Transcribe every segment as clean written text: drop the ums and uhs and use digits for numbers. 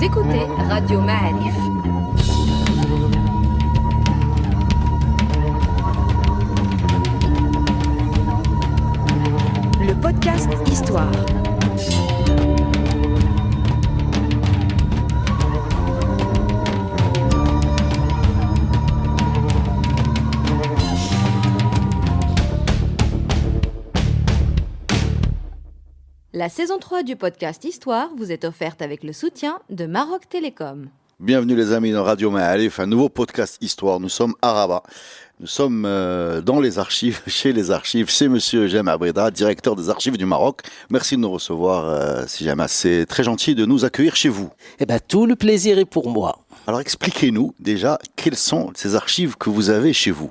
écoutez Radio Ma'arif. Le podcast Histoire. La saison 3 du podcast Histoire vous est offerte avec le soutien de Maroc Télécom. Bienvenue les amis dans Radio Ma'arif, un nouveau podcast Histoire. Nous sommes à Rabat. Nous sommes dans les archives, chez monsieur Jem Abreda, directeur des archives du Maroc. Merci de nous recevoir, si jamais. C'est très gentil de nous accueillir chez vous. Tout le plaisir est pour moi. Alors expliquez-nous déjà quelles sont ces archives que vous avez chez vous.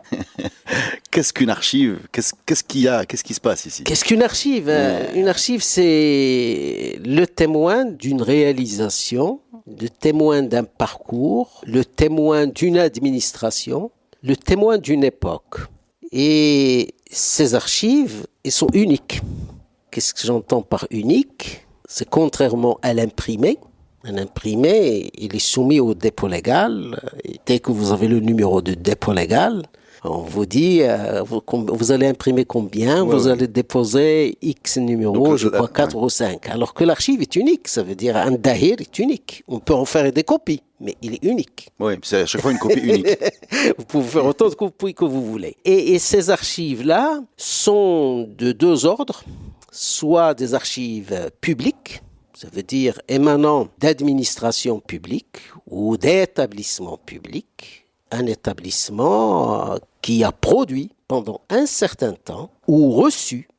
Qu'est-ce qu'une archive ? Qu'est-ce qu'il y a ? Qu'est-ce qui se passe ici ? Qu'est-ce qu'une archive ? Une archive, c'est le témoin d'une réalisation, le témoin d'un parcours, le témoin d'une administration, le témoin d'une époque. Et ces archives, elles sont uniques. Qu'est-ce que j'entends par unique ? C'est contrairement à l'imprimé. Un imprimé, il est soumis au dépôt légal. Et dès que vous avez le numéro de dépôt légal, on vous dit, vous allez imprimer combien, vous allez déposer X numéros, je crois 4 ou 5. Alors que l'archive est unique, ça veut dire un dahir est unique. On peut en faire des copies, mais il est unique. Oui, c'est à chaque fois une copie unique. Vous pouvez faire autant de copies que vous voulez. Et ces archives-là sont de deux ordres, soit des archives publiques, ça veut dire émanant d'administrations publiques ou d'établissements publics, un établissement qui a produit pendant un certain temps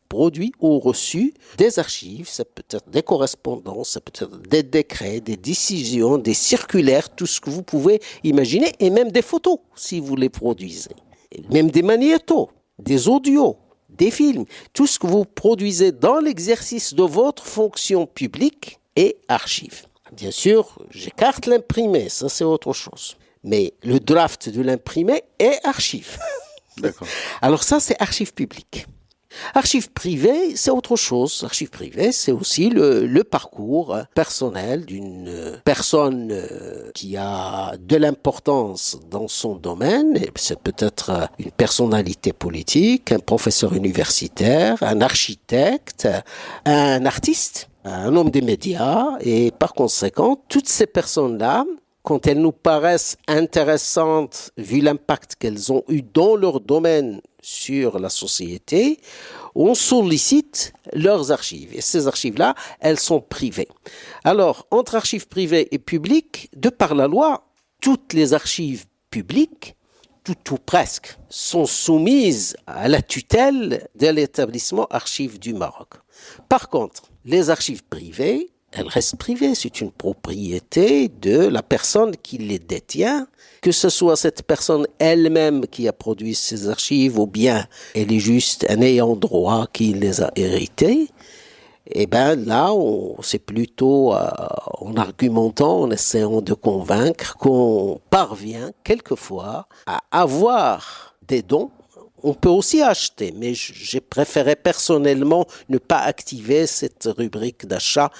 produit ou reçu des archives, ça peut être des correspondances, ça peut être des décrets, des décisions, des circulaires, tout ce que vous pouvez imaginer, et même des photos si vous les produisez, et même des magnétos, des audios, des films, tout ce que vous produisez dans l'exercice de votre fonction publique est archive. Bien sûr, j'écarte l'imprimé, ça c'est autre chose. Mais le draft de l'imprimé est archive. D'accord. Alors ça, c'est archive publique. Archive privée, c'est autre chose. Archive privée, c'est aussi le parcours personnel d'une personne qui a de l'importance dans son domaine. Et c'est peut-être une personnalité politique, un professeur universitaire, un architecte, un artiste, un homme des médias. Et par conséquent, toutes ces personnes-là, quand elles nous paraissent intéressantes, vu l'impact qu'elles ont eu dans leur domaine sur la société, on sollicite leurs archives. Et ces archives-là, elles sont privées. Alors, entre archives privées et publiques, de par la loi, toutes les archives publiques, tout ou presque, sont soumises à la tutelle de l'établissement Archives du Maroc. Par contre, les archives privées, elles restent privées, c'est une propriété de la personne qui les détient, que ce soit cette personne elle-même qui a produit ces archives ou bien elle est juste un ayant droit qui les a héritées. Et là, c'est plutôt en argumentant, en essayant de convaincre qu'on parvient quelquefois à avoir des dons. On peut aussi acheter, mais j'ai préféré personnellement ne pas activer cette rubrique d'achat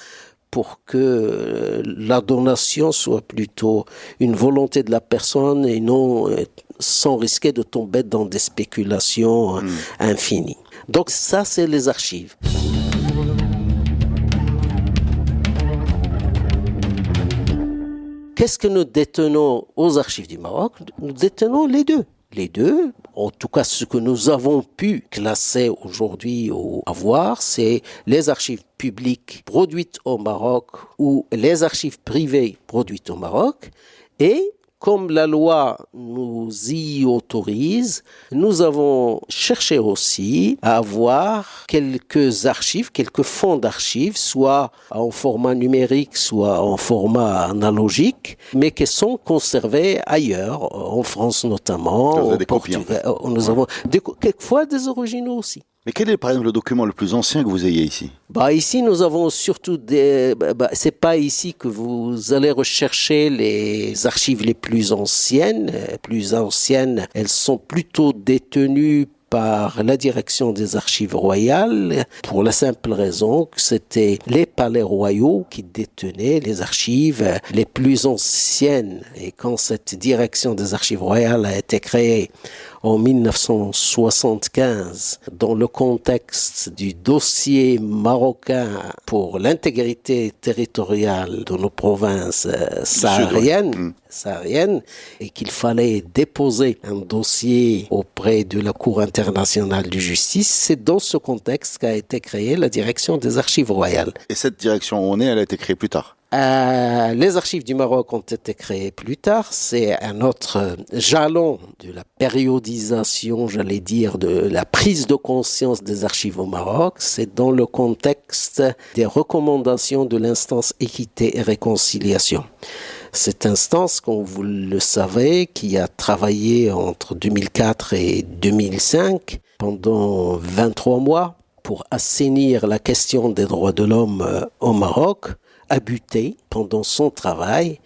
pour que la donation soit plutôt une volonté de la personne et non sans risquer de tomber dans des spéculations infinies. Donc ça, c'est les archives. Qu'est-ce que nous détenons aux archives du Maroc ? Nous détenons les deux. Les deux, en tout cas ce que nous avons pu classer aujourd'hui ou avoir, c'est les archives publiques produites au Maroc ou les archives privées produites au Maroc. Et comme la loi nous y autorise, nous avons cherché aussi à avoir quelques archives, quelques fonds d'archives, soit en format numérique, soit en format analogique, mais qui sont conservés ailleurs, en France notamment, au Portugal. Nous avons quelquefois des originaux aussi. Mais quel est par exemple le document le plus ancien que vous ayez ici ? Ici, nous avons surtout c'est pas ici que vous allez rechercher les archives les plus anciennes. Elles sont plutôt détenues par la direction des archives royales pour la simple raison que c'était les palais royaux qui détenaient les archives les plus anciennes. Et quand cette direction des archives royales a été créée en 1975, dans le contexte du dossier marocain pour l'intégrité territoriale de nos provinces sahariennes, et qu'il fallait déposer un dossier auprès de la Cour internationale de justice, c'est dans ce contexte qu'a été créée la direction des archives royales. Et cette direction où on est, elle a été créée plus tard. Les archives du Maroc ont été créées plus tard. C'est un autre jalon de la périodisation, j'allais dire, de la prise de conscience des archives au Maroc. C'est dans le contexte des recommandations de l'instance équité et réconciliation. Cette instance, comme vous le savez, qui a travaillé entre 2004 et 2005 pendant 23 mois pour assainir la question des droits de l'homme au Maroc, a buté pendant son travail,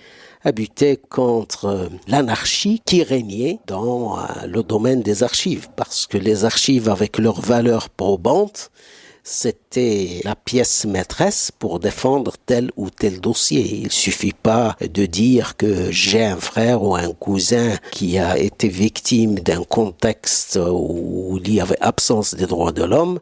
a buté contre l'anarchie qui régnait dans le domaine des archives, parce que les archives, avec leur valeur probante, c'était la pièce maîtresse pour défendre tel ou tel dossier. Il suffit pas de dire que j'ai un frère ou un cousin qui a été victime d'un contexte où il y avait absence des droits de l'homme.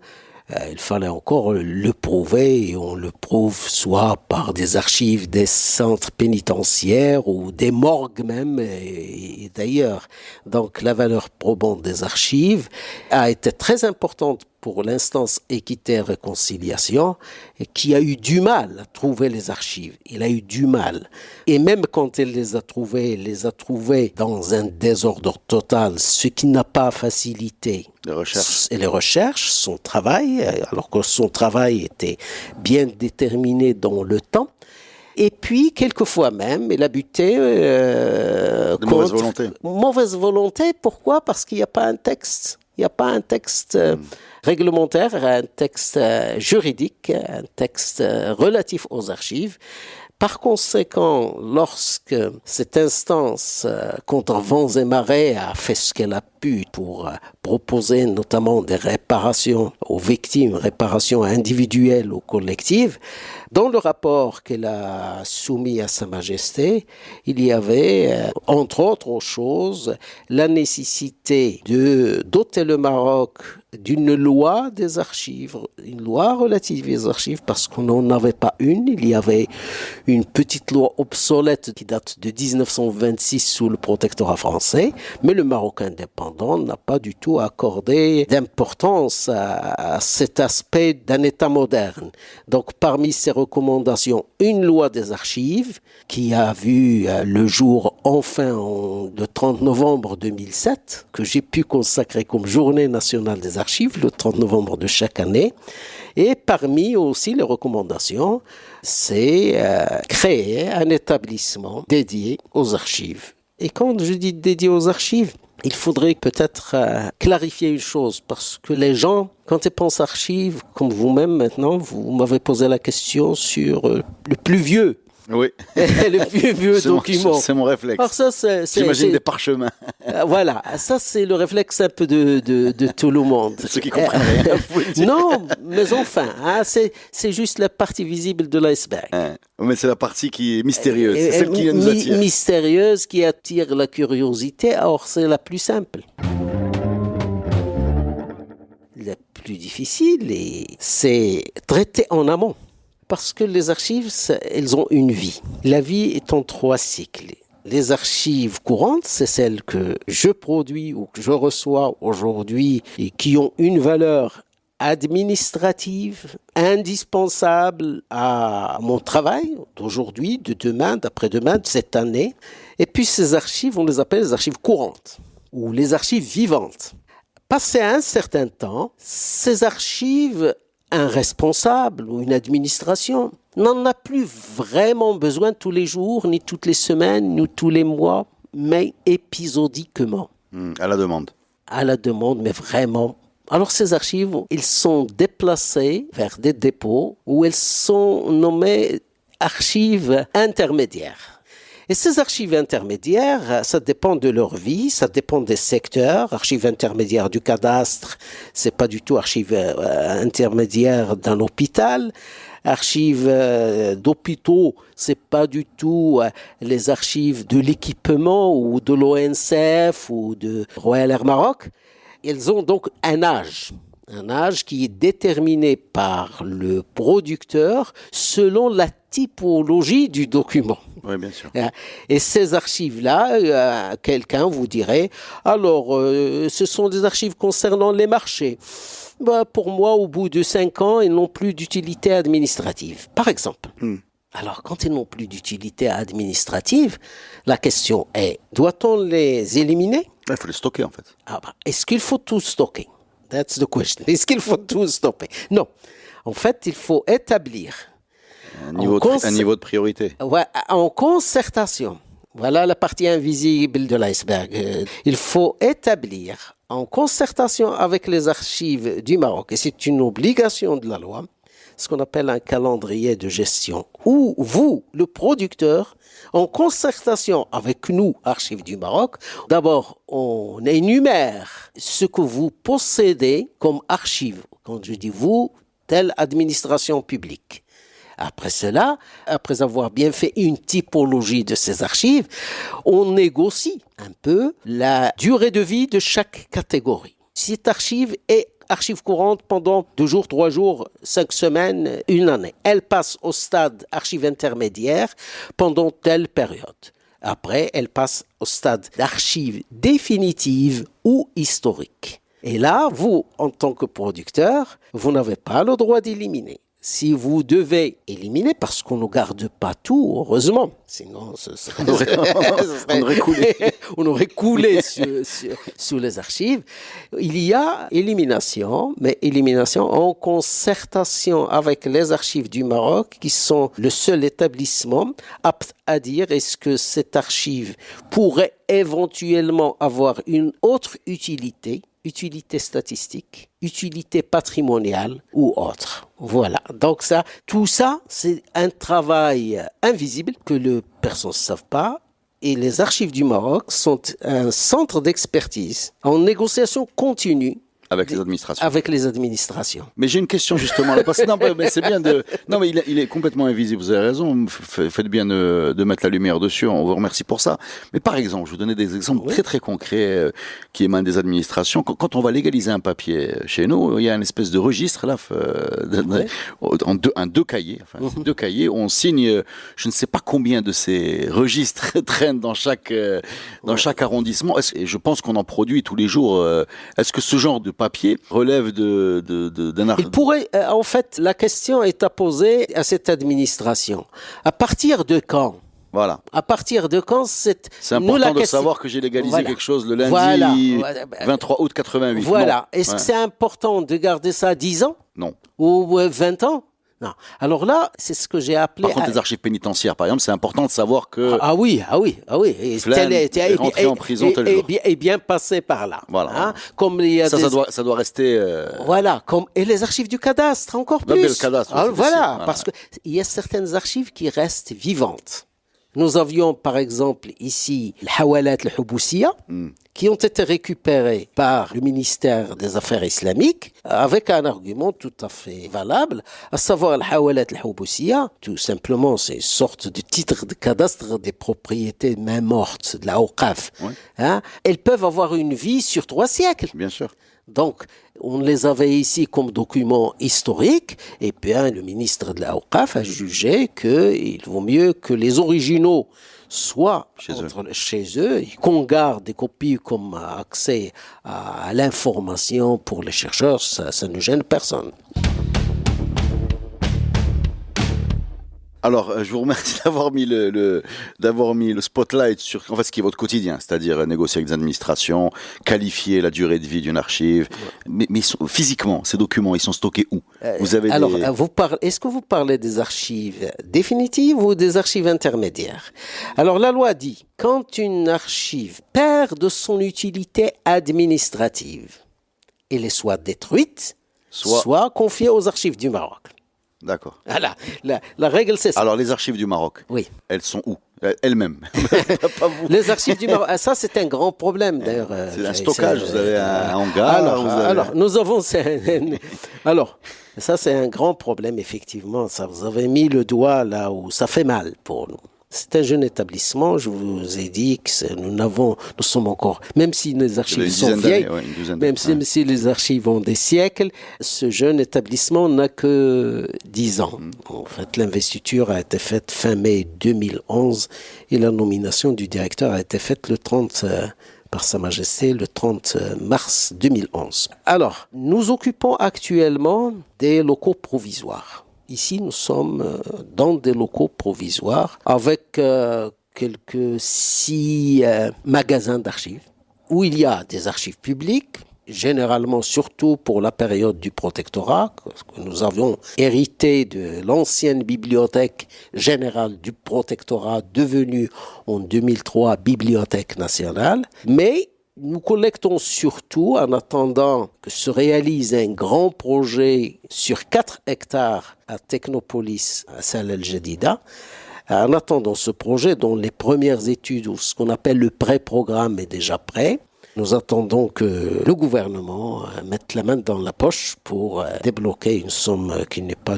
Il fallait encore le prouver, et on le prouve soit par des archives des centres pénitentiaires ou des morgues même, et d'ailleurs. Donc la valeur probante des archives a été très importante pour l'instance équité et réconciliation, et qui a eu du mal à trouver les archives. Il a eu du mal. Et même quand elle les a trouvées dans un désordre total, ce qui n'a pas facilité les recherches, son travail, alors que son travail était bien déterminé dans le temps. Et puis, quelquefois même, il a buté mauvaise volonté. Mauvaise volonté, pourquoi ? Parce qu'il n'y a pas un texte. Il n'y a pas un texte réglementaire, un texte juridique, un texte relatif aux archives. Par conséquent, lorsque cette instance contre vents et marées a fait ce qu'elle a pu pour proposer notamment des réparations aux victimes, réparations individuelles ou collectives, dans le rapport qu'elle a soumis à Sa Majesté, il y avait, entre autres choses, la nécessité de doter le Maroc d'une loi des archives, une loi relative aux archives, parce qu'on n'en avait pas une. Il y avait une petite loi obsolète qui date de 1926 sous le protectorat français, mais le Maroc indépendant n'a pas du tout accordé d'importance à cet aspect d'un État moderne. Donc parmi ces recommandations, une loi des archives qui a vu le jour enfin le 30 novembre 2007, que j'ai pu consacrer comme journée nationale des archives, le 30 novembre de chaque année. Et parmi aussi les recommandations, c'est créer un établissement dédié aux archives. Et quand je dis dédié aux archives, il faudrait peut-être clarifier une chose, parce que les gens, quand ils pensent archives, comme vous-même maintenant, vous m'avez posé la question sur le plus vieux. Oui. Le plus vieux document. C'est mon réflexe. Alors ça, j'imagine des parchemins. Voilà, ça c'est le réflexe un peu de tout le monde. Ceux qui comprennent rien. Non, mais enfin, c'est juste la partie visible de l'iceberg. Mais c'est la partie qui est mystérieuse, c'est celle qui nous attire. Mystérieuse, qui attire la curiosité, or c'est la plus simple. La plus difficile, c'est traiter en amont. Parce que les archives, elles ont une vie. La vie est en 3 cycles. Les archives courantes, c'est celles que je produis ou que je reçois aujourd'hui et qui ont une valeur administrative, indispensable à mon travail d'aujourd'hui, de demain, d'après-demain, de cette année. Et puis ces archives, on les appelle les archives courantes ou les archives vivantes. Passé un certain temps, ces archives, un responsable ou une administration n'en a plus vraiment besoin tous les jours, ni toutes les semaines, ni tous les mois, mais épisodiquement. À la demande. À la demande, mais vraiment. Alors ces archives, ils sont déplacés vers des dépôts où elles sont nommées archives intermédiaires. Et ces archives intermédiaires, ça dépend de leur vie, ça dépend des secteurs. Archives intermédiaires du cadastre, c'est pas du tout archives intermédiaires d'un hôpital. Archives d'hôpitaux, c'est pas du tout les archives de l'équipement ou de l'ONCF ou de Royal Air Maroc. Ils ont donc un âge qui est déterminé par le producteur selon la typologie du document. Oui, bien sûr. Et ces archives-là, quelqu'un vous dirait, alors, ce sont des archives concernant les marchés. Pour moi, au bout de 5 ans, ils n'ont plus d'utilité administrative, par exemple. Alors, quand ils n'ont plus d'utilité administrative, la question est, doit-on les éliminer? Il faut les stocker, en fait. Est-ce qu'il faut tout stocker? That's the question. Est-ce qu'il faut tout stopper? Non. En fait, il faut établir un niveau de priorité. Ouais, en concertation. Voilà la partie invisible de l'iceberg. Il faut établir en concertation avec les archives du Maroc, et c'est une obligation de la loi, ce qu'on appelle un calendrier de gestion, où vous, le producteur, en concertation avec nous, Archives du Maroc, d'abord, on énumère ce que vous possédez comme archives. Quand je dis vous, telle administration publique. Après cela, après avoir bien fait une typologie de ces archives, on négocie un peu la durée de vie de chaque catégorie. Cette archive est archive courante pendant 2 jours, 3 jours, 5 semaines, 1 année. Elle passe au stade archive intermédiaire pendant telle période. Après, elle passe au stade d'archive définitive ou historique. Et là, vous, en tant que producteur, vous n'avez pas le droit d'éliminer. Si vous devez éliminer, parce qu'on ne garde pas tout, heureusement, sinon on aurait coulé sous les archives. Il y a élimination, mais élimination en concertation avec les archives du Maroc, qui sont le seul établissement apte à dire est-ce que cette archive pourrait éventuellement avoir une autre utilité statistique, utilité patrimoniale ou autre. Voilà. Donc tout ça, c'est un travail invisible que les personnes ne savent pas. Et les archives du Maroc sont un centre d'expertise en négociation continue avec les administrations. Mais j'ai une question justement là, parce que mais c'est bien de. Non, mais il est complètement invisible. Vous avez raison. Faites bien de mettre la lumière dessus. On vous remercie pour ça. Mais par exemple, je vous donnais des exemples très très concrets qui émanent des administrations. Quand on va légaliser un papier chez nous, il y a une espèce de registre là, en deux cahiers. Enfin, 2 cahiers où on signe. Je ne sais pas combien de ces registres traînent dans chaque arrondissement. Et je pense qu'on en produit tous les jours. Est-ce que ce genre de papier relève d'un article? Il pourrait, en fait, la question est à poser à cette administration. À partir de quand? Voilà. À partir de quand c'est important de savoir que j'ai légalisé quelque chose le lundi 23 août 88. Voilà. Non. Est-ce que c'est important de garder ça 10 ans? Non. Ou 20 ans? Non. Alors là, c'est ce que j'ai appelé... Par contre, les archives pénitentiaires, par exemple, c'est important de savoir que... Ah oui. Flemme est rentré en prison tel jour. Et bien passé par là. Voilà. Hein? Comme il y a ça doit rester... Voilà. Et les archives du cadastre, encore plus. Le cadastre, voilà. Parce qu'il y a certaines archives qui restent vivantes. Nous avions, par exemple, ici, le Hawalat al-Huboussiya, qui ont été récupérés par le ministère des Affaires islamiques, avec un argument tout à fait valable, à savoir le Hawalat al-Huboussiya, tout simplement, c'est une sorte de titre de cadastre des propriétés main mortes, de la Awqaf. Ouais. Hein? Elles peuvent avoir une vie sur 3 siècles. Bien sûr. Donc, on les avait ici comme documents historiques, et bien le ministre de la Awqaf a jugé qu'il vaut mieux que les originaux soient chez eux et qu'on garde des copies comme accès à l'information pour les chercheurs, ça ne gêne personne. Alors, je vous remercie d'avoir mis le spotlight sur en fait ce qui est votre quotidien, c'est-à-dire négocier avec des administrations, qualifier la durée de vie d'une archive. Mais physiquement, ces documents, ils sont stockés où? Vous avez est-ce que vous parlez des archives définitives ou des archives intermédiaires? Alors, la loi dit, quand une archive perd de son utilité administrative, elle est soit détruite, soit confiée aux archives du Maroc. D'accord. Voilà, la règle c'est ça. Alors les archives du Maroc, oui. Elles sont où? Elle-même. Pas vous. Les archives du Maroc, ça c'est un grand problème d'ailleurs. C'est un stockage, vous avez un hangar. Alors, nous avons. Alors, ça c'est un grand problème, effectivement. Ça, vous avez mis le doigt là où ça fait mal pour nous. C'est un jeune établissement, je vous ai dit que nous sommes encore, même si les archives sont vieilles, même si les archives ont des siècles, ce jeune établissement n'a que 10 ans. En fait, l'investiture a été faite fin mai 2011 et la nomination du directeur a été faite par Sa Majesté le 30 mars 2011. Alors, nous occupons actuellement des locaux provisoires. Ici, nous sommes dans des locaux provisoires avec quelques 6 magasins d'archives où il y a des archives publiques, généralement surtout pour la période du protectorat, que nous avions hérité de l'ancienne bibliothèque générale du protectorat devenue en 2003 Bibliothèque nationale, mais nous collectons surtout, en attendant que se réalise un grand projet sur 4 hectares à Technopolis, à Salah El Jadida. En attendant ce projet, dont les premières études, ou ce qu'on appelle le pré-programme, est déjà prêt, nous attendons que le gouvernement mette la main dans la poche pour débloquer une somme qui n'est pas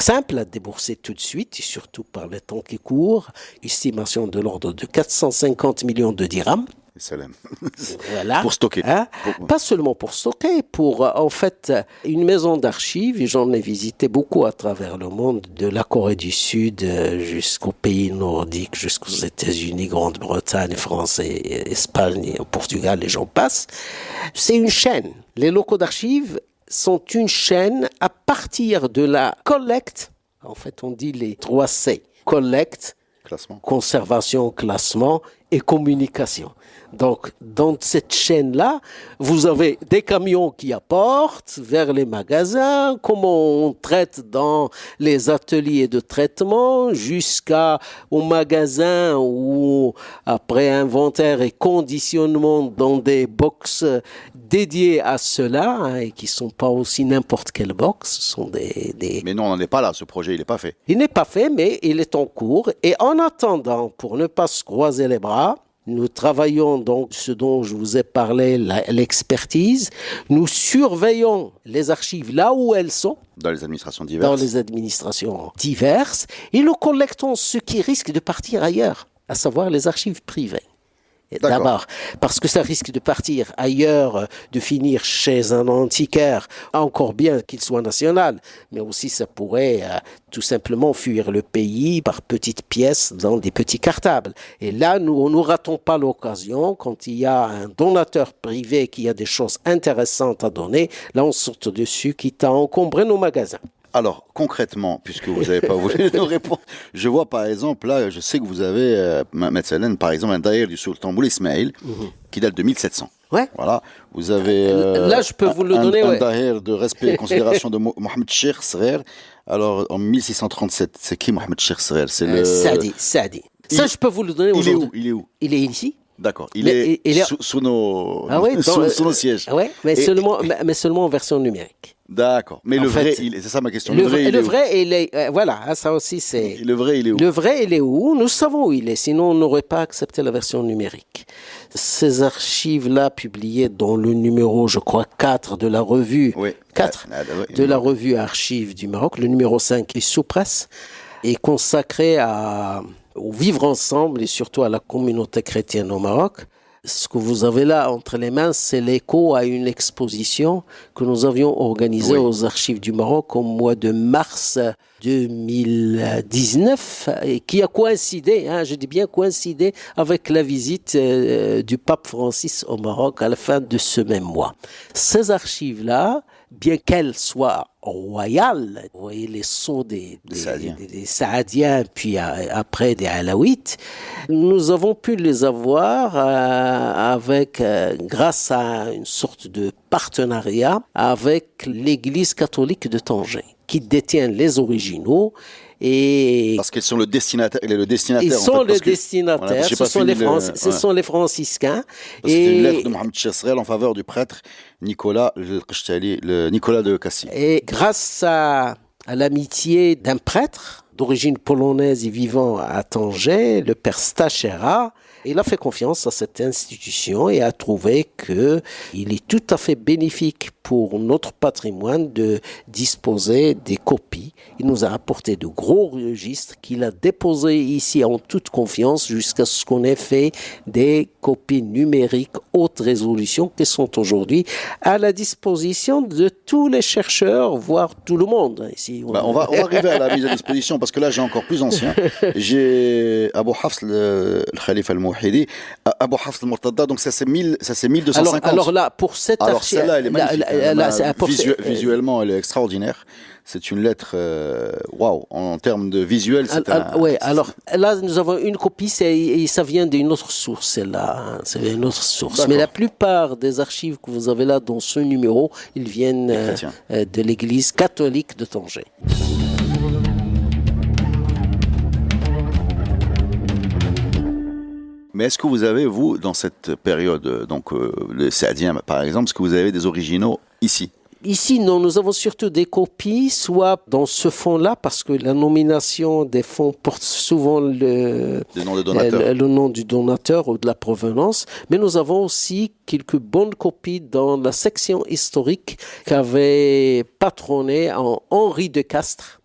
simple à débourser tout de suite, et surtout par les temps qui courent, estimation de l'ordre de 450 millions de dirhams. Voilà. Pour stocker. Pas seulement pour stocker, pour en fait une maison d'archives. J'en ai visité beaucoup à travers le monde, de la Corée du Sud jusqu'aux pays nordiques, jusqu'aux États-Unis, Grande-Bretagne, France, et Espagne, et Portugal, et j'en passe. C'est une chaîne. Les locaux d'archives sont une chaîne à partir de la collecte. En fait, on dit les 3 C. Collecte, classement, conservation, classement et communication. Donc, dans cette chaîne-là, vous avez des camions qui apportent vers les magasins, comment on traite dans les ateliers de traitement, jusqu'au magasin où, après inventaire et conditionnement dans des box dédiés à cela, et qui ne sont pas aussi n'importe quelle box, ce sont des... Mais non, on n'en est pas là, ce projet, il n'est pas fait. Il n'est pas fait, mais il est en cours. Et en attendant, pour ne pas se croiser les bras, nous travaillons donc ce dont je vous ai parlé, l'expertise. Nous surveillons les archives là où elles sont. Dans les administrations diverses. Et nous collectons ce qui risque de partir ailleurs, à savoir les archives privées. D'abord, parce que ça risque de partir ailleurs, de finir chez un antiquaire, encore bien qu'il soit national, mais aussi ça pourrait tout simplement fuir le pays par petites pièces dans des petits cartables. Et là, nous ne ratons pas l'occasion, quand il y a un donateur privé qui a des choses intéressantes à donner, là on saute dessus, quitte à encombrer nos magasins. Alors, concrètement, puisque vous n'avez pas voulu nous répondre, je vois par exemple, là, je sais que vous avez, Metz-Hélène, par exemple, un daïr du Sultan Boulay Ismaïl, qui date de 1700. Ouais. Voilà. Vous avez là, je peux vous le donner, un daïr de respect et considération de Mohamed Cheikh Srer. Alors, en 1637, c'est qui Mohamed Cheikh Srer? C'est le... Saadi. Ça, je peux vous le donner aujourd'hui. Il est où? Il est ici. D'accord, il est sous nos sièges. Oui, mais seulement en version numérique. D'accord, mais le vrai, c'est ça ma question. Le vrai, il est voilà, ça aussi c'est... Le vrai, il est où? Le vrai, il est où? Nous savons où il est, sinon on n'aurait pas accepté la version numérique. Ces archives-là, publiées dans le numéro, je crois, 4 de la revue, 4 de la revue Archives du Maroc, le numéro 5 est sous presse, est consacré au vivre ensemble et surtout à la communauté chrétienne au Maroc. Ce que vous avez là entre les mains, c'est l'écho à une exposition que nous avions organisée aux Archives du Maroc au mois de mars 2019 et qui a coïncidé, je dis bien coïncidé, avec la visite du pape Francis au Maroc à la fin de ce même mois. Ces archives-là, bien qu'elles soient royales, vous voyez les sceaux des Saadiens, puis après des Alaouites, nous avons pu les avoir grâce à une sorte de partenariat avec l'Église catholique de Tanger, qui détient les originaux. Et parce qu'ils sont le destinataire. Ils sont les destinataires. Ce sont les franciscains. C'est une lettre de Mohamed Chesrel en faveur du prêtre Nicolas de Cassis. Et grâce à l'amitié d'un prêtre d'origine polonaise et vivant à Tanger, le père Stachera. Il a fait confiance à cette institution et a trouvé qu'il est tout à fait bénéfique pour notre patrimoine de disposer des copies. Il nous a apporté de gros registres qu'il a déposés ici en toute confiance jusqu'à ce qu'on ait fait des copies numériques haute résolution qui sont aujourd'hui à la disposition de tous les chercheurs, voire tout le monde. Ici, on va arriver à la mise à disposition parce que là j'ai encore plus ancien. J'ai Abu Hafs le Khalifa al-Mouhidi, Abu Hafs al-Murtada, donc ça c'est 1250. Alors là, pour cette archive, celle-là elle est magnifique. Visuellement elle est extraordinaire. C'est une lettre, waouh, en termes de visuel. Oui, alors là, nous avons une copie, et ça vient d'une autre source, celle-là. C'est une autre source. D'accord. Mais la plupart des archives que vous avez là dans ce numéro, ils viennent de l'église catholique de Tanger. Mais est-ce que vous avez, vous, dans cette période, donc les Saadiens par exemple, est-ce que vous avez des originaux ici ? Ici, non, nous avons surtout des copies, soit dans ce fonds-là, parce que la nomination des fonds porte souvent le nom du donateur ou de la provenance, mais nous avons aussi quelques bonnes copies dans la section historique qu'avait patronné Henri de Castres.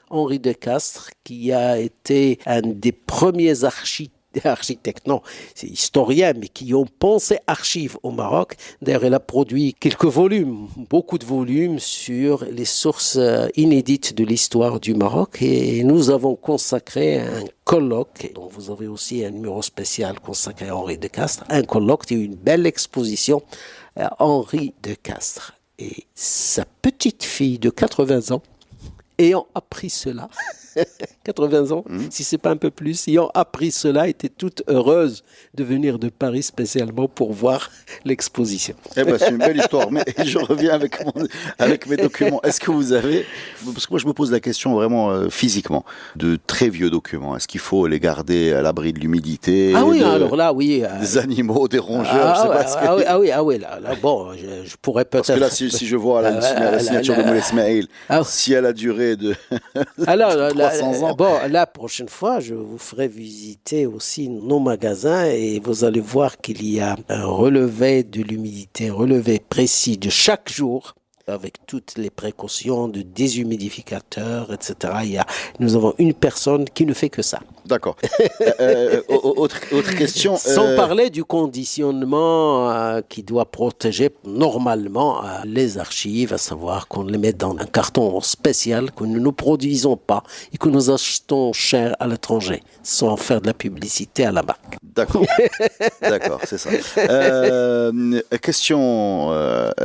Henri de Castres, qui a été un des premiers architectes, non, c'est historiens, mais qui ont pensé archives au Maroc. D'ailleurs, il a produit quelques volumes, beaucoup de volumes sur les sources inédites de l'histoire du Maroc. Et nous avons consacré un colloque, dont vous avez aussi un numéro spécial consacré à Henri de Castres, un colloque et une belle exposition à Henri de Castres. Et sa petite fille de 80 ans, ayant appris cela, 80 ans, si ce n'est pas un peu plus, ayant appris cela, était toute heureuse de venir de Paris spécialement pour voir l'exposition. Eh ben, c'est une belle histoire, mais je reviens avec mes documents. Est-ce que vous avez, parce que moi je me pose la question vraiment physiquement, de très vieux documents, est-ce qu'il faut les garder à l'abri de l'humidité? Ah oui, alors là, oui. Des animaux, des rongeurs, je sais pas. Là, bon, je pourrais peut-être... Parce que là, si je vois la signature de Moulay Ismail, si elle a duré de... Alors, 300 ans. Bon, la prochaine fois, je vous ferai visiter aussi nos magasins et vous allez voir qu'il y a un relevé de l'humidité, un relevé précis de chaque jour, avec toutes les précautions de déshumidificateurs, etc. Nous avons une personne qui ne fait que ça. D'accord. Autre question. Sans parler du conditionnement qui doit protéger normalement les archives, à savoir qu'on les met dans un carton spécial que nous ne produisons pas et que nous achetons cher à l'étranger, sans faire de la publicité à la marque. D'accord. D'accord, c'est ça. Question,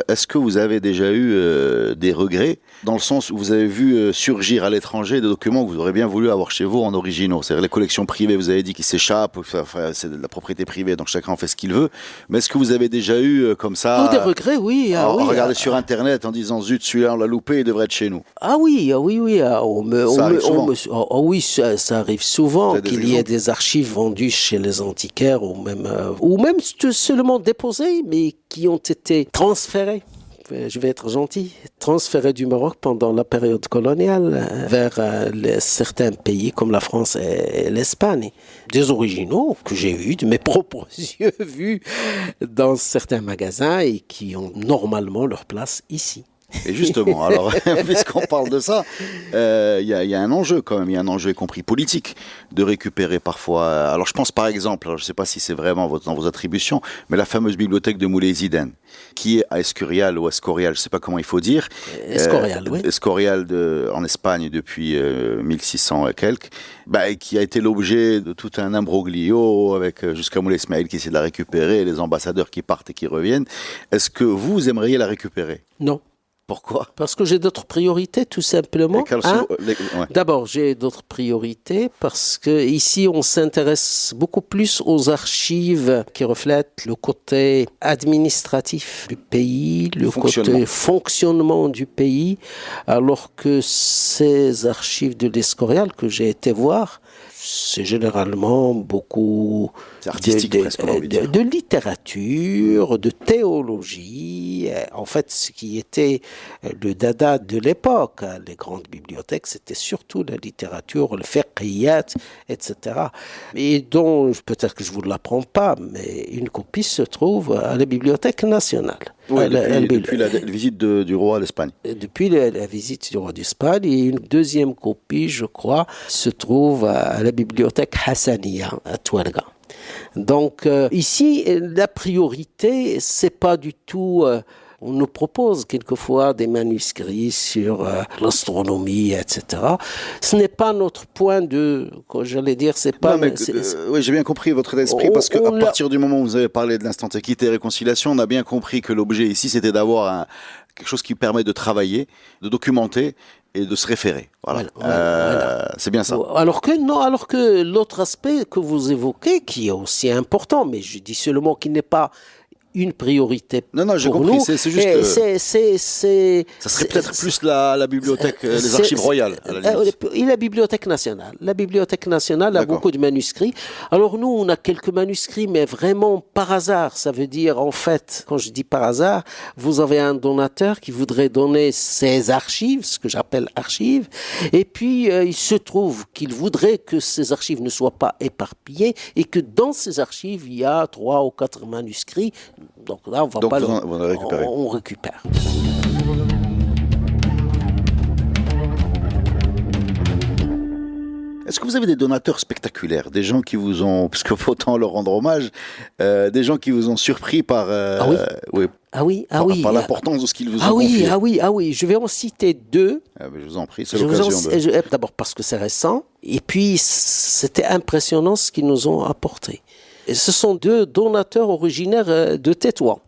est-ce que vous avez déjà eu des regrets, dans le sens où vous avez vu surgir à l'étranger des documents que vous aurez bien voulu avoir chez vous en originaux? C'est-à-dire les collections privées, vous avez dit qu'ils s'échappent, c'est de la propriété privée, donc chacun en fait ce qu'il veut. Mais est-ce que vous avez déjà eu comme ça... des regrets, oui. Regardez sur Internet en disant, zut, celui-là on l'a loupé, il devrait être chez nous. Oui. Oui, ça arrive souvent qu'il y ait des archives vendues chez les antiquaires ou même seulement déposées, mais qui ont été transférées. Je vais être gentil, transférés du Maroc pendant la période coloniale vers certains pays comme la France et l'Espagne. Des originaux que j'ai vus, de mes propres yeux vus dans certains magasins et qui ont normalement leur place ici. Et justement, alors, puisqu'on parle de ça, il y a un enjeu quand même, il y a un enjeu y compris politique, de récupérer parfois... Alors je pense par exemple, je ne sais pas si c'est vraiment dans vos attributions, mais la fameuse bibliothèque de Moulay Zidane, qui est à Escorial ou Escorial, je ne sais pas comment il faut dire. Escorial, oui. Escorial en Espagne depuis 1600 et quelques, qui a été l'objet de tout un imbroglio avec jusqu'à Moulay Ismail qui essaie de la récupérer, les ambassadeurs qui partent et qui reviennent. Est-ce que vous aimeriez la récupérer? Non. Pourquoi? Parce que j'ai d'autres priorités, tout simplement. D'abord, j'ai d'autres priorités parce que ici, on s'intéresse beaucoup plus aux archives qui reflètent le côté administratif du pays, le côté fonctionnement du pays, alors que ces archives de l'Escorial que j'ai été voir, c'est généralement beaucoup artistique, presque, on a envie de dire. de littérature, de théologie. En fait, ce qui était le dada de l'époque, les grandes bibliothèques, c'était surtout la littérature, le fiqhiyat, etc. Et dont, peut-être que je ne vous l'apprends pas, mais une copie se trouve à la Bibliothèque nationale. Oui, depuis la visite du roi à l'Espagne. Depuis la visite du roi d'Espagne, et une deuxième copie, je crois, se trouve à la bibliothèque Hassaniya à Touarega. Donc ici, la priorité, c'est pas du tout. On nous propose quelquefois des manuscrits sur l'astronomie, etc. Ce n'est pas notre point de, j'allais dire, c'est pas. Non, mais, oui, j'ai bien compris votre esprit parce qu'à partir du moment où vous avez parlé de l'instant équité et réconciliation, on a bien compris que l'objet ici, c'était d'avoir quelque chose qui permet de travailler, de documenter et de se référer. Voilà. C'est bien ça. Alors que l'autre aspect que vous évoquez, qui est aussi important, mais je dis seulement qu'il n'est pas une priorité. Non, j'ai compris. C'est juste. Ça serait peut-être plus la bibliothèque, les archives royales. À la limite. Et la Bibliothèque nationale. La Bibliothèque nationale a beaucoup de manuscrits. Alors nous, on a quelques manuscrits, mais vraiment par hasard. Ça veut dire, en fait, quand je dis par hasard, vous avez un donateur qui voudrait donner ses archives, ce que j'appelle archives, et puis il se trouve qu'il voudrait que ces archives ne soient pas éparpillées et que dans ces archives, il y a 3 ou 4 manuscrits. Donc là, on récupère. Est-ce que vous avez des donateurs spectaculaires, des gens qui vous ont, parce qu'il faut autant leur rendre hommage, des gens qui vous ont surpris par, par l'importance de ce qu'ils vous ont confié. Ah oui, je vais en citer 2. Je vous en prie, c'est l'occasion de... D'abord parce que c'est récent, et puis c'était impressionnant ce qu'ils nous ont apporté. Et ce sont 2 donateurs originaires de Tétouan.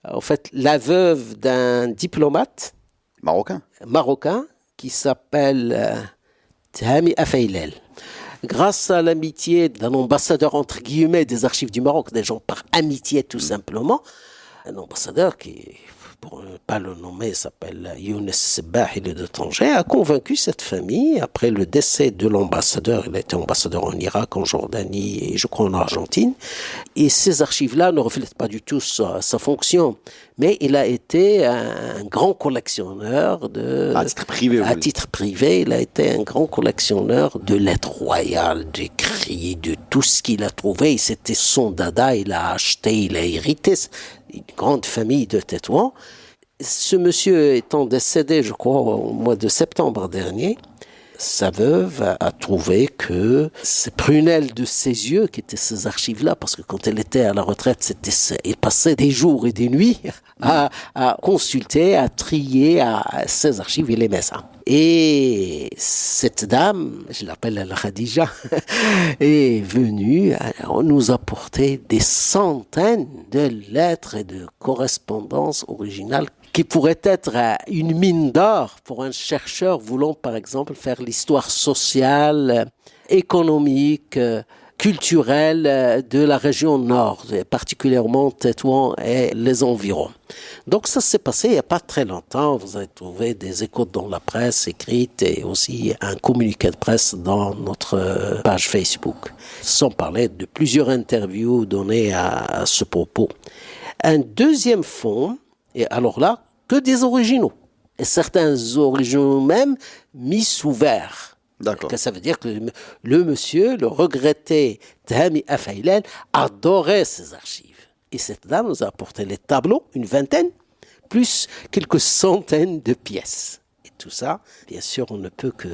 En fait, la veuve d'un diplomate marocain qui s'appelle Tahami Afailel. Grâce à l'amitié d'un ambassadeur, entre guillemets, des archives du Maroc, des gens par amitié tout simplement, un ambassadeur qui, pour ne pas le nommer, s'appelle Younes Sebah, il est de Tanger, a convaincu cette famille, après le décès de l'ambassadeur, il a été ambassadeur en Irak, en Jordanie et je crois en Argentine, et ces archives-là ne reflètent pas du tout sa fonction, mais il a été un grand collectionneur à titre privé, il a été un grand collectionneur de lettres royales, d'écrits, de tout ce qu'il a trouvé, c'était son dada, il a acheté, il a hérité, une grande famille de Tétouan. Ce monsieur étant décédé, je crois, au mois de septembre dernier, sa veuve a trouvé que ces prunelles de ses yeux, qui étaient ces archives-là, parce que quand elle était à la retraite, elle passait des jours et des nuits à consulter, à trier ces archives, il aimait ça. Et cette dame, je l'appelle Al-Khadija, est venue nous apporter des centaines de lettres et de correspondances originales qui pourrait être une mine d'or pour un chercheur voulant, par exemple, faire l'histoire sociale, économique, culturelle de la région nord, particulièrement Tétouan et les environs. Donc ça s'est passé il n'y a pas très longtemps. Vous avez trouvé des échos dans la presse écrite et aussi un communiqué de presse dans notre page Facebook, sans parler de plusieurs interviews données à ce propos. Un deuxième fonds, et alors là, que des originaux. Et certains originaux même mis sous verre. D'accord. Ça veut dire que le monsieur, le regretté Tahami Afailel, adorait ces archives. Et cette dame nous a apporté les tableaux, une vingtaine, plus quelques centaines de pièces. Et tout ça, bien sûr, on ne peut que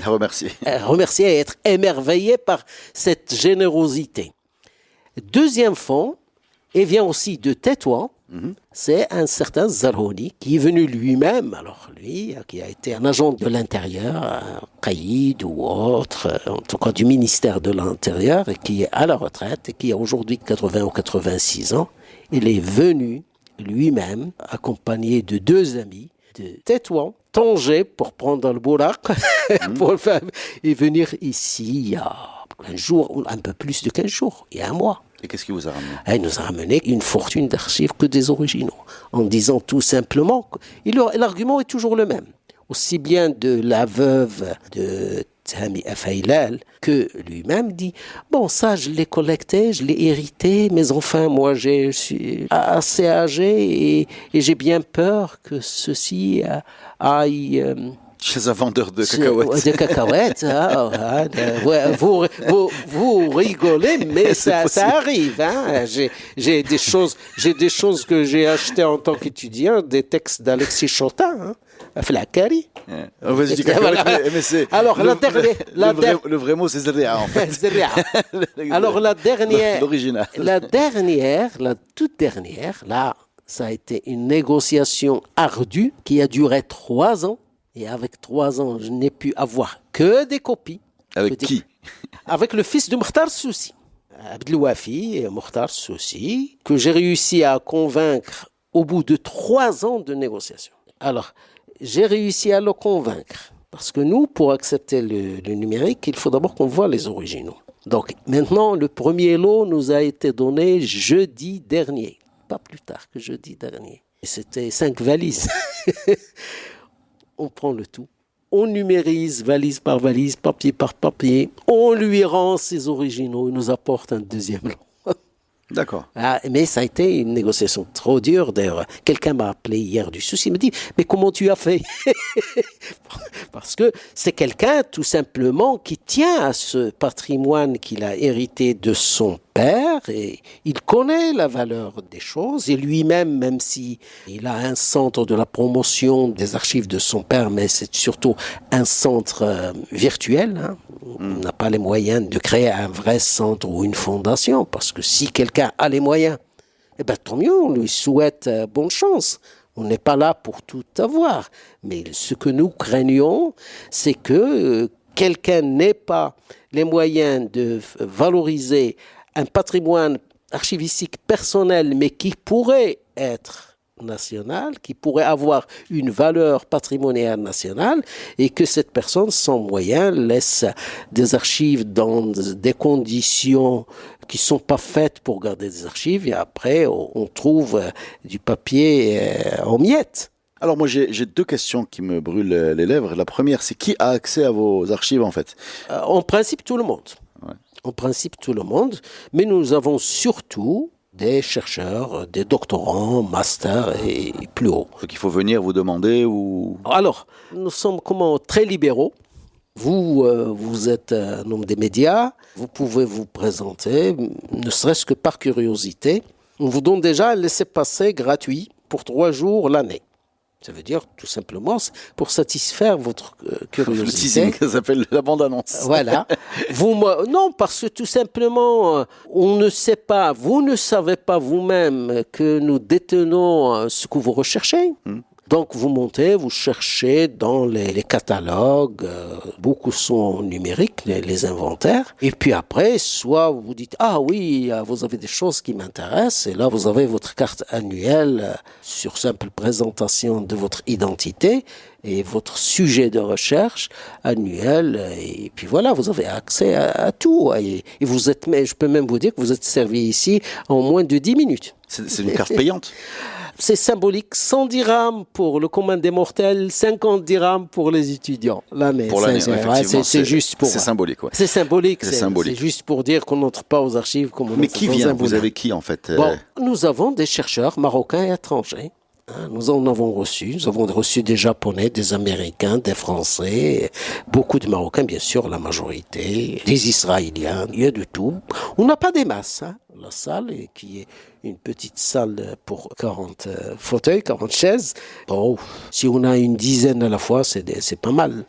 remercier et être émerveillé par cette générosité. Deuxième fonds, et vient aussi de Tétouan, c'est un certain Zarhouni qui est venu lui-même, alors lui, qui a été un agent de l'intérieur, un caïd ou autre, en tout cas du ministère de l'Intérieur, et qui est à la retraite, et qui a aujourd'hui 80 ou 86 ans. Il est venu lui-même, accompagné de 2 amis, de Tétouan, Tanger, pour prendre le Bourak, et venir ici il y a 15 jours, ou un peu plus de 15 jours, il y a un mois. Et qu'est-ce qui vous a ramené ? Il nous a ramené une fortune d'archives que des originaux, en disant tout simplement, l'argument est toujours le même, aussi bien de la veuve de Hami Afailal, que lui-même dit « Bon, ça, je l'ai collecté, je l'ai hérité, mais enfin, moi, je suis assez âgé et j'ai bien peur que ceci aille... Chez un vendeur de cacahuètes. De cacahuètes, vous rigolez, mais ça arrive. Hein. J'ai des choses que j'ai achetées en tant qu'étudiant, des textes d'Alexis Chotin, Flakari. Vas-y, dis cacahuètes, mais c'est... Alors, le vrai mot, c'est Zerria, en fait. Zerria. Alors, l'original. La toute dernière, là, ça a été une négociation ardue qui a duré 3 ans. Et avec 3 ans, je n'ai pu avoir que des copies. Avec qui? Avec le fils de Mokhtar Soussi, Abdelouafi et Mokhtar Soussi, que j'ai réussi à convaincre au bout de 3 ans de négociation. Alors, j'ai réussi à le convaincre. Parce que nous, pour accepter le numérique, il faut d'abord qu'on voit les originaux. Donc, maintenant, le premier lot nous a été donné jeudi dernier. Pas plus tard que jeudi dernier. Et c'était 5 valises. On prend le tout, on numérise valise par valise, papier par papier, on lui rend ses originaux, il nous apporte un deuxième lot. D'accord. Mais ça a été une négociation trop dure. D'ailleurs, quelqu'un m'a appelé hier du souci, il me dit « Mais comment tu as fait ?» Parce que c'est quelqu'un tout simplement qui tient à ce patrimoine qu'il a hérité de son père et il connaît la valeur des choses et lui-même, même si il a un centre de la promotion des archives de son père, mais c'est surtout un centre virtuel, hein. On n'a pas les moyens de créer un vrai centre ou une fondation, parce que si quelqu'un a les moyens, eh ben, tant mieux, on lui souhaite bonne chance. On n'est pas là pour tout avoir. Mais ce que nous craignons, c'est que quelqu'un n'ait pas les moyens de valoriser un patrimoine archivistique personnel, mais qui pourrait être national, qui pourrait avoir une valeur patrimoniale nationale, et que cette personne, sans moyens, laisse des archives dans des conditions qui ne sont pas faites pour garder des archives, et après, on trouve du papier en miettes. Alors moi, j'ai 2 questions qui me brûlent les lèvres. La première, c'est qui a accès à vos archives, en fait? En principe, tout le monde. Ouais. En principe, tout le monde. Mais nous avons surtout des chercheurs, des doctorants, masters et plus haut. Donc il faut venir vous demander ou... Alors, nous sommes très libéraux. Vous êtes un homme des médias, vous pouvez vous présenter, ne serait-ce que par curiosité. On vous donne déjà un laissez-passer gratuit pour 3 jours l'année. Ça veut dire tout simplement pour satisfaire votre curiosité. Le teasing, ça s'appelle la bande-annonce. Voilà. Non, parce que tout simplement, on ne sait pas, vous ne savez pas vous-même que nous détenons ce que vous recherchez. Donc vous montez, vous cherchez dans les catalogues, beaucoup sont numériques, les inventaires, et puis après, soit vous dites « Ah oui, vous avez des choses qui m'intéressent », et là vous avez votre carte annuelle sur simple présentation de votre identité et votre sujet de recherche annuel, et puis voilà, vous avez accès à tout, et vous êtes, mais je peux même vous dire que vous êtes servi ici en moins de 10 minutes. C'est une carte payante? C'est symbolique, 100 dirhams pour le commun des mortels, 50 dirhams pour les étudiants. L'année. Pour l'année, effectivement. C'est juste pour... C'est symbolique, ouais. C'est symbolique. C'est juste pour dire qu'on n'entre pas aux archives comme on Mais qui vient? Vous avez qui, en fait? Bon, nous avons des chercheurs marocains et étrangers. Nous en avons reçu. Nous avons reçu des Japonais, des Américains, des Français, beaucoup de Marocains, bien sûr, la majorité, des Israéliens, il y a de tout. On n'a pas des masses, hein. La salle, qui est une petite salle pour 40 fauteuils, 40 chaises. Bon, si on a une dizaine à la fois, c'est pas mal.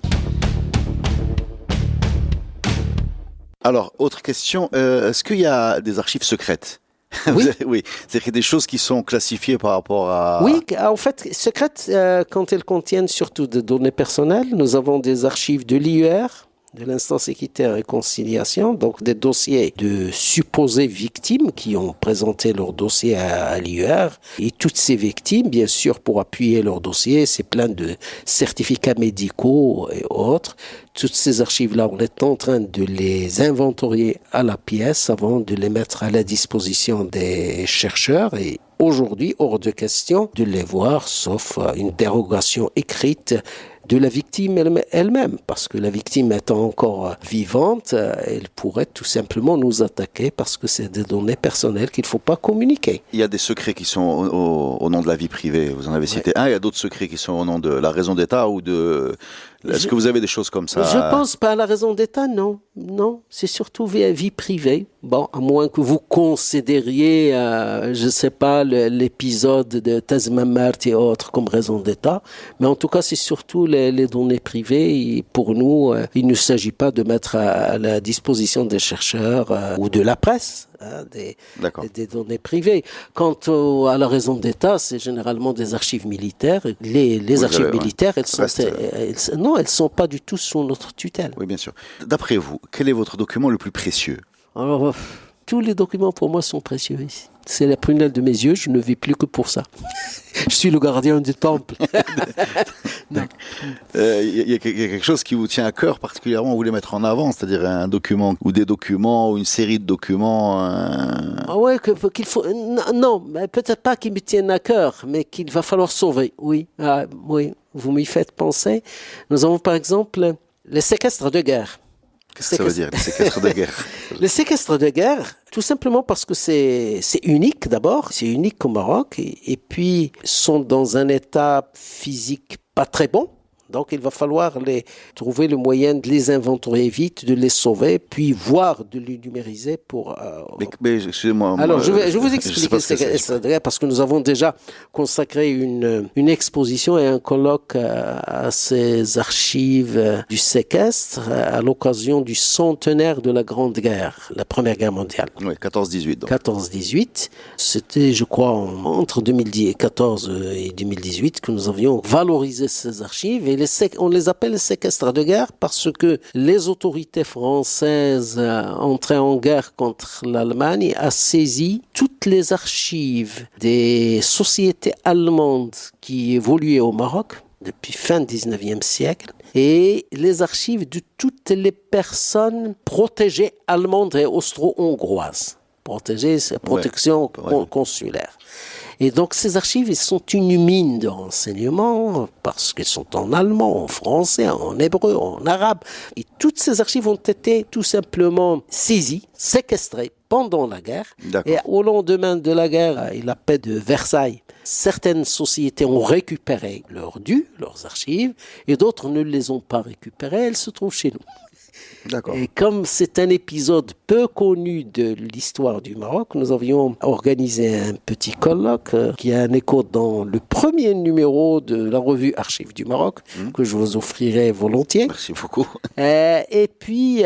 Alors, autre question, est-ce qu'il y a des archives secrètes? Oui. Oui, c'est-à-dire qu'il y a des choses qui sont classifiées par rapport à... Oui, en fait, secrètes, quand elles contiennent surtout des données personnelles. Nous avons des archives de l'IER, de l'instance équité et réconciliation, donc des dossiers de supposées victimes qui ont présenté leur dossier à l'IER. Et toutes ces victimes, bien sûr, pour appuyer leur dossier, c'est plein de certificats médicaux et autres. Toutes ces archives-là, on est en train de les inventorier à la pièce avant de les mettre à la disposition des chercheurs. Et aujourd'hui, hors de question de les voir, sauf une dérogation écrite de la victime elle-même, parce que la victime étant encore vivante, elle pourrait tout simplement nous attaquer parce que c'est des données personnelles qu'il ne faut pas communiquer. Il y a des secrets qui sont au nom de la vie privée, vous en avez cité un, il y a d'autres secrets qui sont au nom de la raison d'État ou de... Est-ce que vous avez des choses comme ça? Je pense pas à la raison d'État, non. Non, c'est surtout vie privée. Bon, à moins que vous considériez, je sais pas, l'épisode de Tazmamart et autres comme raison d'État. Mais en tout cas, c'est surtout les données privées. Et pour nous, il ne s'agit pas de mettre à la disposition des chercheurs ou de la presse des données privées. Quant à la raison d'État, c'est généralement des archives militaires. Les archives militaires, elles sont pas du tout sous notre tutelle. Oui, bien sûr. D'après vous, quel est votre document le plus précieux? Alors, tous les documents pour moi sont précieux ici. C'est la prunelle de mes yeux, je ne vis plus que pour ça. Je suis le gardien du temple. Il y a quelque chose qui vous tient à cœur particulièrement, vous voulez mettre en avant, c'est-à-dire un document ou des documents ou une série de documents Ah ouais, qu'il faut... Non, peut-être pas qu'ils me tiennent à cœur, mais qu'il va falloir sauver. Oui, oui, vous m'y faites penser. Nous avons par exemple les séquestres de guerre. Qu'est-ce que ça veut dire, les séquestres de guerre? Les séquestres de guerre, tout simplement parce que c'est unique d'abord, c'est unique au Maroc, et puis sont dans un état physique pas très bon. Donc, il va falloir trouver le moyen de les inventorier vite, de les sauver, puis voire de les numériser pour... Mais excusez-moi. Alors, je vais vous expliquer parce que nous avons déjà consacré une exposition et un colloque à ces archives du séquestre à l'occasion du centenaire de la Grande Guerre, la Première Guerre mondiale. Oui, 14-18. Donc. 14-18. C'était, je crois, entre 2014 et 2018 que nous avions valorisé ces archives. Et on les appelle les séquestres de guerre parce que les autorités françaises entrées en guerre contre l'Allemagne a saisi toutes les archives des sociétés allemandes qui évoluaient au Maroc depuis fin 19e siècle et les archives de toutes les personnes protégées allemandes et austro-hongroises. Protection consulaire. Et donc, ces archives, elles sont une mine de renseignements parce qu'elles sont en allemand, en français, en hébreu, en arabe. Et toutes ces archives ont été tout simplement saisies, séquestrées pendant la guerre. Et au lendemain de la guerre et la paix de Versailles, certaines sociétés ont récupéré leurs dûs, leurs archives, et d'autres ne les ont pas récupérées. Elles se trouvent chez nous. D'accord. Et comme c'est un épisode peu connu de l'histoire du Maroc, nous avions organisé un petit colloque qui a un écho dans le premier numéro de la revue Archives du Maroc, que je vous offrirai volontiers. Merci beaucoup. Et puis,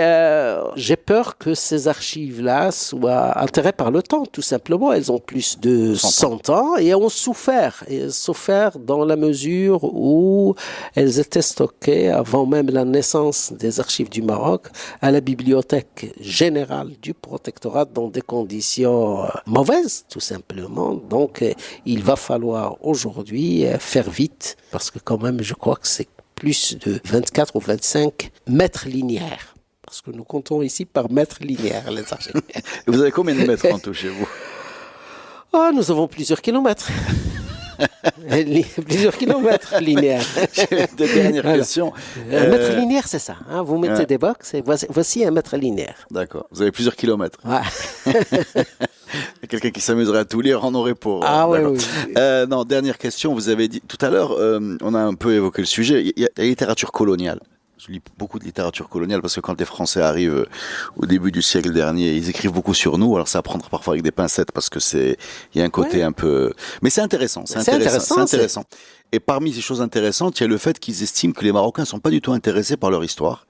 j'ai peur que ces archives-là soient altérées par le temps, tout simplement. Elles ont plus de 100 ans et ont souffert. Et souffert dans la mesure où elles étaient stockées avant même la naissance des archives du Maroc à la bibliothèque générale du protectorat dans des conditions mauvaises, tout simplement. Donc, il va falloir aujourd'hui faire vite parce que quand même, je crois que c'est plus de 24 ou 25 mètres linéaires. Parce que nous comptons ici par mètres linéaires, les archives. Vous avez combien de mètres en tout chez vous? Nous avons plusieurs kilomètres. Plusieurs kilomètres linéaires. Deux dernières questions. Un mètre linéaire, c'est ça. Vous mettez des box et voici un mètre linéaire. D'accord. Vous avez plusieurs kilomètres. Ouais. Quelqu'un qui s'amuserait à tout lire en aurait pour. Oui. Non, dernière question. Vous avez dit tout à l'heure, on a un peu évoqué le sujet. Il y a la littérature coloniale. Je lis beaucoup de littérature coloniale parce que quand les Français arrivent au début du siècle dernier, ils écrivent beaucoup sur nous. Alors c'est à prendre parfois avec des pincettes parce que il y a un côté un peu, mais c'est intéressant. C'est intéressant. Et parmi ces choses intéressantes, il y a le fait qu'ils estiment que les Marocains sont pas du tout intéressés par leur histoire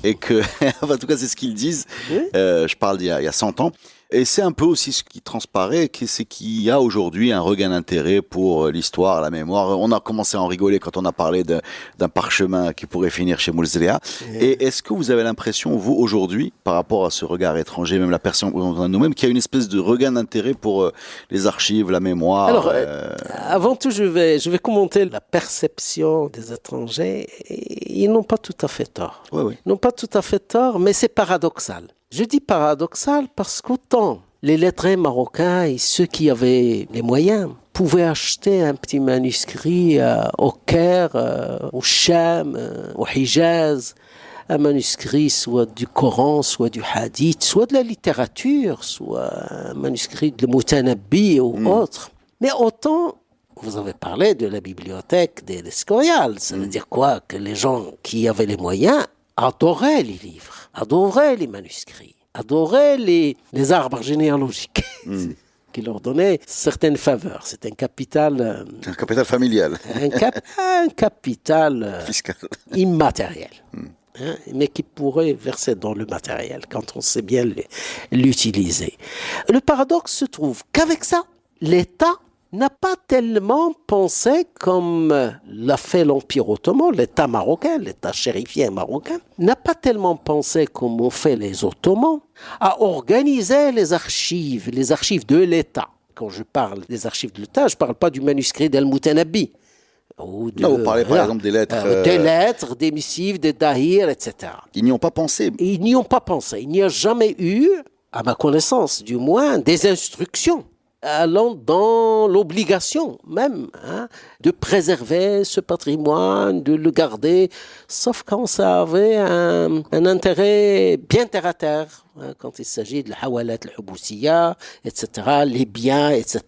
et que, en tout cas, c'est ce qu'ils disent. Je parle d'il y a 100 ans. Et c'est un peu aussi ce qui transparaît, c'est qu'il y a aujourd'hui un regain d'intérêt pour l'histoire, la mémoire. On a commencé à en rigoler quand on a parlé d'un parchemin qui pourrait finir chez Moulzélia. Et est-ce que vous avez l'impression, vous, aujourd'hui, par rapport à ce regard étranger, même la personne qu'on a nous-mêmes, qu'il y a une espèce de regain d'intérêt pour les archives, la mémoire? Alors, avant tout, je vais commenter la perception des étrangers. Ils n'ont pas tout à fait tort. Oui. Ils n'ont pas tout à fait tort, mais c'est paradoxal. Je dis paradoxal parce qu'autant les lettrés marocains et ceux qui avaient les moyens pouvaient acheter un petit manuscrit au Caire, au Cham, au Hijaz, un manuscrit soit du Coran, soit du Hadith, soit de la littérature, soit un manuscrit de Mutanabbi ou autre. Mais autant, vous avez parlé de la bibliothèque des Escorial, ça veut dire quoi? Que les gens qui avaient les moyens adoraient les livres, adoraient les manuscrits, adoraient les arbres généalogiques. Qui leur donnaient certaines faveurs. C'est un capital... un capital familial. Un capital fiscal. Immatériel. Mais qui pourrait verser dans le matériel quand on sait bien l'utiliser. Le paradoxe se trouve qu'avec ça, l'État n'a pas tellement pensé comme l'a fait l'Empire ottoman, l'État marocain, l'État chérifien marocain, n'a pas tellement pensé comme ont fait les Ottomans, à organiser les archives de l'État. Quand je parle des archives de l'État, je ne parle pas du manuscrit d'Al-Mutanabbi. Non, vous parlez par exemple des lettres. Des lettres, des missives, des dahir, etc. Ils n'y ont pas pensé. Ils n'y ont pas pensé. Il n'y a jamais eu, à ma connaissance du moins, des instructions allant dans l'obligation même de préserver ce patrimoine, de le garder, sauf quand ça avait un intérêt bien terre à terre, quand il s'agit de la hawalat, le huboussiya, etc., les biens, etc.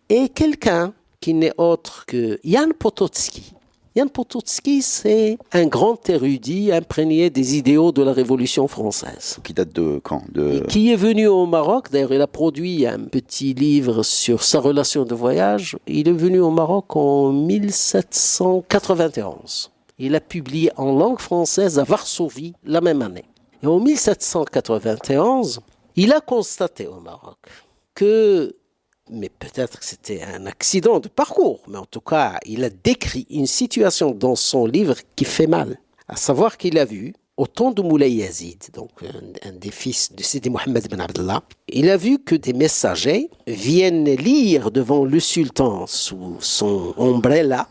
Et quelqu'un qui n'est autre que Jan Potocki. Jan Potocki, c'est un grand érudit imprégné des idéaux de la Révolution française. Qui date de quand? Qui est venu au Maroc, d'ailleurs il a produit un petit livre sur sa relation de voyage. Il est venu au Maroc en 1791. Il a publié en langue française à Varsovie la même année. Et en 1791, il a constaté au Maroc que... mais peut-être que c'était un accident de parcours, mais en tout cas, il a décrit une situation dans son livre qui fait mal. À savoir qu'il a vu, au temps de Moulay Yazid, donc un des fils de Sidi Mohammed ben Abdallah, il a vu que des messagers viennent lire devant le sultan sous son ombrella,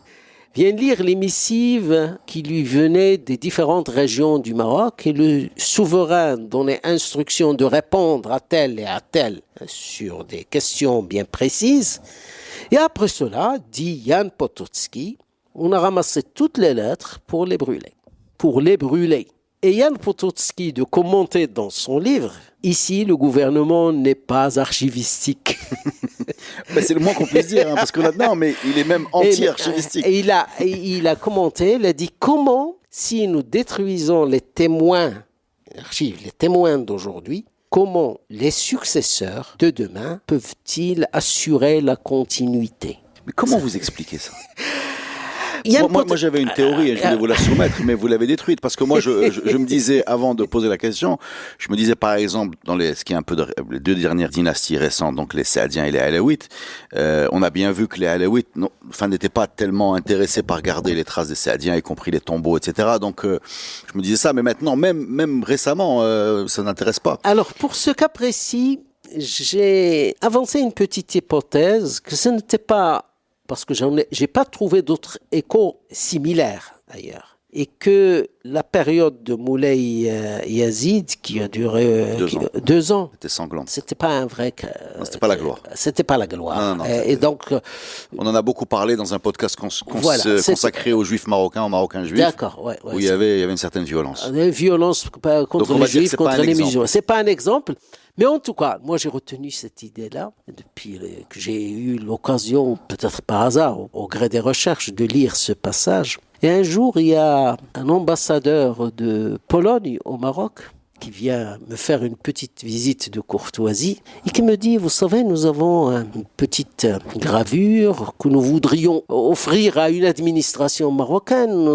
viennent lire les missives qui lui venaient des différentes régions du Maroc et le souverain donnait instruction de répondre à tel et à tel sur des questions bien précises. Et après cela, dit Jan Potocki, on a ramassé toutes les lettres pour les brûler. Et Jan Potocki de commenter dans son livre, ici le gouvernement n'est pas archivistique. Ben c'est le moins qu'on puisse dire, parce que là-dedans, mais il est même anti-archivistique. Et il a commenté, il a dit comment, si nous détruisons les témoins, les témoins d'aujourd'hui, comment les successeurs de demain peuvent-ils assurer la continuité? Mais comment vous expliquez ça? Moi, j'avais une théorie et je voulais vous la soumettre, mais vous l'avez détruite. Parce que moi, je me disais, avant de poser la question, je me disais, par exemple, dans ce qui est un peu les deux dernières dynasties récentes, donc les Saadiens et les Alaouites, on a bien vu que les Alaouites n'étaient pas tellement intéressés par garder les traces des Saadiens, y compris les tombeaux, etc. Donc, je me disais ça, mais maintenant, même récemment, ça n'intéresse pas. Alors, pour ce cas précis, j'ai avancé une petite hypothèse que ce n'était pas... parce que j'ai pas trouvé d'autres échos similaires ailleurs. Et que la période de Moulay Yazid, qui a duré 2 ans, c'était sanglante. C'était pas un vrai... non, c'était pas la gloire. C'était pas la gloire. Non, et donc... on en a beaucoup parlé dans un podcast consacré aux Juifs marocains, aux Marocains juifs. D'accord, ouais, où il y avait une certaine violence. Une violence contre les Juifs, contre les musulmans. C'est pas un exemple. Mais en tout cas, moi j'ai retenu cette idée-là depuis que j'ai eu l'occasion, peut-être par hasard, au gré des recherches, de lire ce passage. Et un jour, il y a un ambassadeur de Pologne au Maroc qui vient me faire une petite visite de courtoisie et qui me dit, vous savez, nous avons une petite gravure que nous voudrions offrir à une administration marocaine.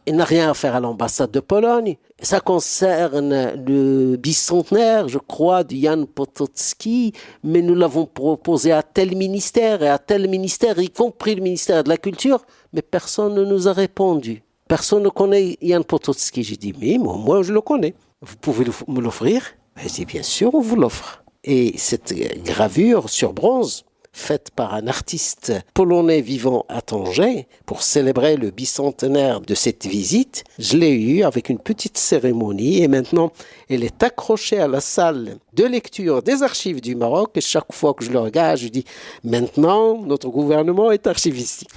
Il n'a rien à faire à l'ambassade de Pologne. Ça concerne le bicentenaire, je crois, de Jan Potocki, mais nous l'avons proposé à tel ministère et à tel ministère, y compris le ministère de la Culture, mais personne ne nous a répondu. Personne ne connaît Jan Potocki. J'ai dit, mais moi je le connais. Vous pouvez me l'offrir? J'ai dit, bien sûr, on vous l'offre. Et cette gravure sur bronze faite par un artiste polonais vivant à Tanger pour célébrer le bicentenaire de cette visite. Je l'ai eue avec une petite cérémonie et maintenant elle est accrochée à la salle de lecture des archives du Maroc et chaque fois que je le regarde, je dis maintenant notre gouvernement est archivistique.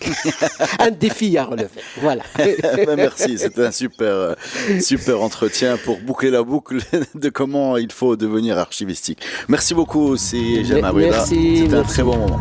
Un défi à relever. Voilà. Merci, c'était un super entretien pour boucler la boucle de comment il faut devenir archivistique. Merci beaucoup, c'est Jem Abreda. C'était un très bon moment.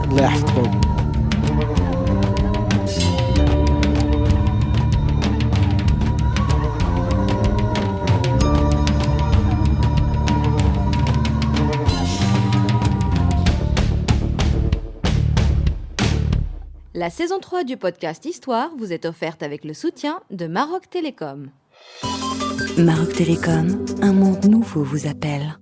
La saison 3 du podcast Histoire vous est offerte avec le soutien de Maroc Télécom. Maroc Télécom, un monde nouveau vous appelle.